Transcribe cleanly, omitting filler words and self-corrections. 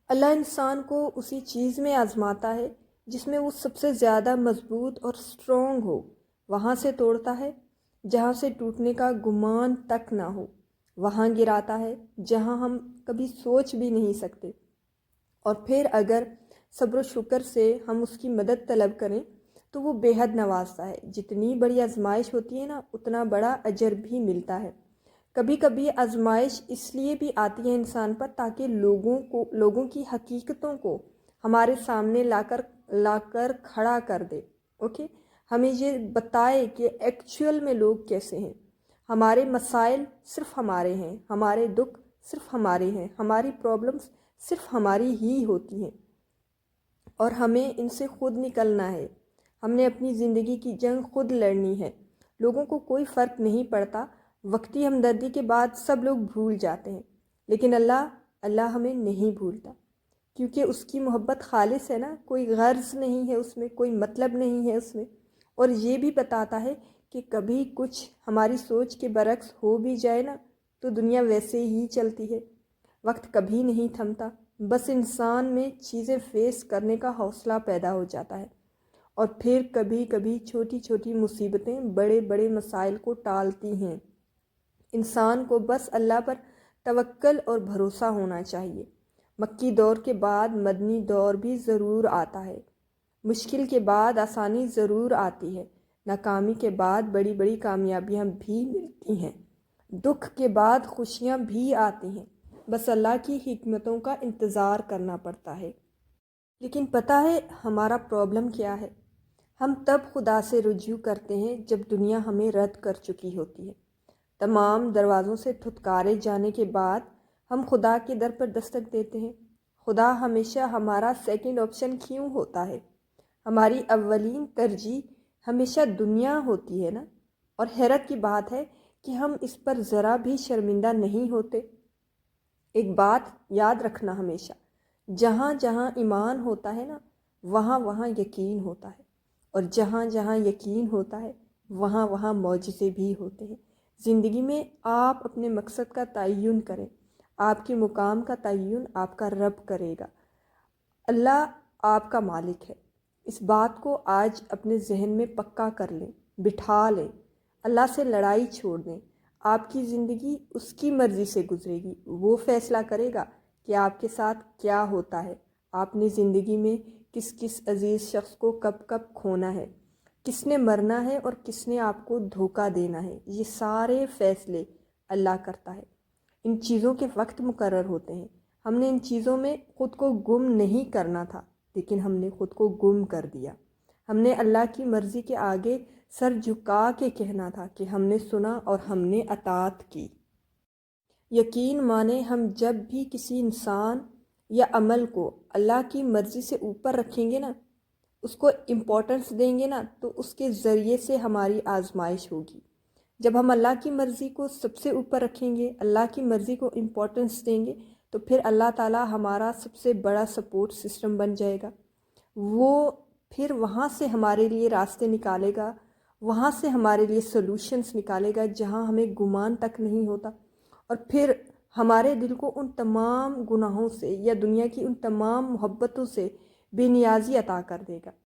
اللہ انسان کو اسی چیز میں آزماتا ہے جس میں وہ سب سے زیادہ مضبوط اور سٹرونگ ہو، وہاں سے توڑتا ہے جہاں سے ٹوٹنے کا گمان تک نہ ہو، وہاں گراتا ہے جہاں ہم کبھی سوچ بھی نہیں سکتے، اور پھر اگر صبر و شکر سے ہم اس کی مدد طلب کریں تو وہ بے حد نوازتا ہے۔ جتنی بڑی آزمائش ہوتی ہے نا، اتنا بڑا اجر بھی ملتا ہے۔ کبھی کبھی آزمائش اس لیے بھی آتی ہے انسان پر تاکہ لوگوں کی حقیقتوں کو ہمارے سامنے لا کر کھڑا کر دے۔ اوکے، ہمیں یہ بتائے کہ ایکچول میں لوگ کیسے ہیں۔ ہمارے مسائل صرف ہمارے ہیں، ہمارے دکھ صرف ہمارے ہیں، ہماری پرابلمس صرف ہماری ہی ہوتی ہیں، اور ہمیں ان سے خود نکلنا ہے۔ ہم نے اپنی زندگی کی جنگ خود لڑنی ہے۔ لوگوں کو کوئی فرق نہیں پڑتا، وقتی ہمدردی کے بعد سب لوگ بھول جاتے ہیں، لیکن اللہ ہمیں نہیں بھولتا، کیونکہ اس کی محبت خالص ہے نا، کوئی غرض نہیں ہے اس میں، کوئی مطلب نہیں ہے اس میں، اور یہ بھی بتاتا ہے کہ کبھی کچھ ہماری سوچ کے برعکس ہو بھی جائے نا تو دنیا ویسے ہی چلتی ہے، وقت کبھی نہیں تھمتا، بس انسان میں چیزیں فیس کرنے کا حوصلہ پیدا ہو جاتا ہے، اور پھر کبھی کبھی چھوٹی چھوٹی مصیبتیں بڑے بڑے مسائل کو ٹالتی ہیں۔ انسان کو بس اللہ پر توکل اور بھروسہ ہونا چاہیے۔ مکی دور کے بعد مدنی دور بھی ضرور آتا ہے، مشکل کے بعد آسانی ضرور آتی ہے، ناکامی کے بعد بڑی بڑی کامیابیاں بھی ملتی ہیں، دکھ کے بعد خوشیاں بھی آتی ہیں، بس اللہ کی حکمتوں کا انتظار کرنا پڑتا ہے۔ لیکن پتہ ہے ہمارا پرابلم کیا ہے؟ ہم تب خدا سے رجوع کرتے ہیں جب دنیا ہمیں رد کر چکی ہوتی ہے۔ تمام دروازوں سے دھتکارے جانے کے بعد ہم خدا کے در پر دستک دیتے ہیں۔ خدا ہمیشہ ہمارا سیکنڈ آپشن کیوں ہوتا ہے؟ ہماری اولین ترجیح ہمیشہ دنیا ہوتی ہے نا، اور حیرت کی بات ہے کہ ہم اس پر ذرا بھی شرمندہ نہیں ہوتے۔ ایک بات یاد رکھنا ہمیشہ، جہاں جہاں ایمان ہوتا ہے نا، وہاں وہاں یقین ہوتا ہے، اور جہاں جہاں یقین ہوتا ہے وہاں وہاں معجزے بھی ہوتے ہیں۔ زندگی میں آپ اپنے مقصد کا تعین کریں، آپ کے مقام کا تعین آپ کا رب کرے گا۔ اللہ آپ کا مالک ہے، اس بات کو آج اپنے ذہن میں پکا کر لیں، بٹھا لیں۔ اللہ سے لڑائی چھوڑ دیں، آپ کی زندگی اس کی مرضی سے گزرے گی، وہ فیصلہ کرے گا کہ آپ کے ساتھ کیا ہوتا ہے، آپ نے زندگی میں کس کس عزیز شخص کو کب کب کھونا ہے، کس نے مرنا ہے اور کس نے آپ کو دھوکہ دینا ہے، یہ سارے فیصلے اللہ کرتا ہے۔ ان چیزوں کے وقت مقرر ہوتے ہیں، ہم نے ان چیزوں میں خود کو گم نہیں کرنا تھا، لیکن ہم نے خود کو گم کر دیا۔ ہم نے اللہ کی مرضی کے آگے سر جھکا کے کہنا تھا کہ ہم نے سنا اور ہم نے اطاعت کی۔ یقین مانے ہم جب بھی کسی انسان یا عمل کو اللہ کی مرضی سے اوپر رکھیں گے نا، اس کو امپورٹنس دیں گے نا، تو اس کے ذریعے سے ہماری آزمائش ہوگی۔ جب ہم اللہ کی مرضی کو سب سے اوپر رکھیں گے، اللہ کی مرضی کو امپورٹنس دیں گے، تو پھر اللہ تعالیٰ ہمارا سب سے بڑا سپورٹ سسٹم بن جائے گا۔ وہ پھر وہاں سے ہمارے لیے راستے نکالے گا، وہاں سے ہمارے لیے سولوشنز نکالے گا جہاں ہمیں گمان تک نہیں ہوتا، اور پھر ہمارے دل کو ان تمام گناہوں سے یا دنیا کی ان تمام محبتوں سے بے نیازی عطا کر دے گا۔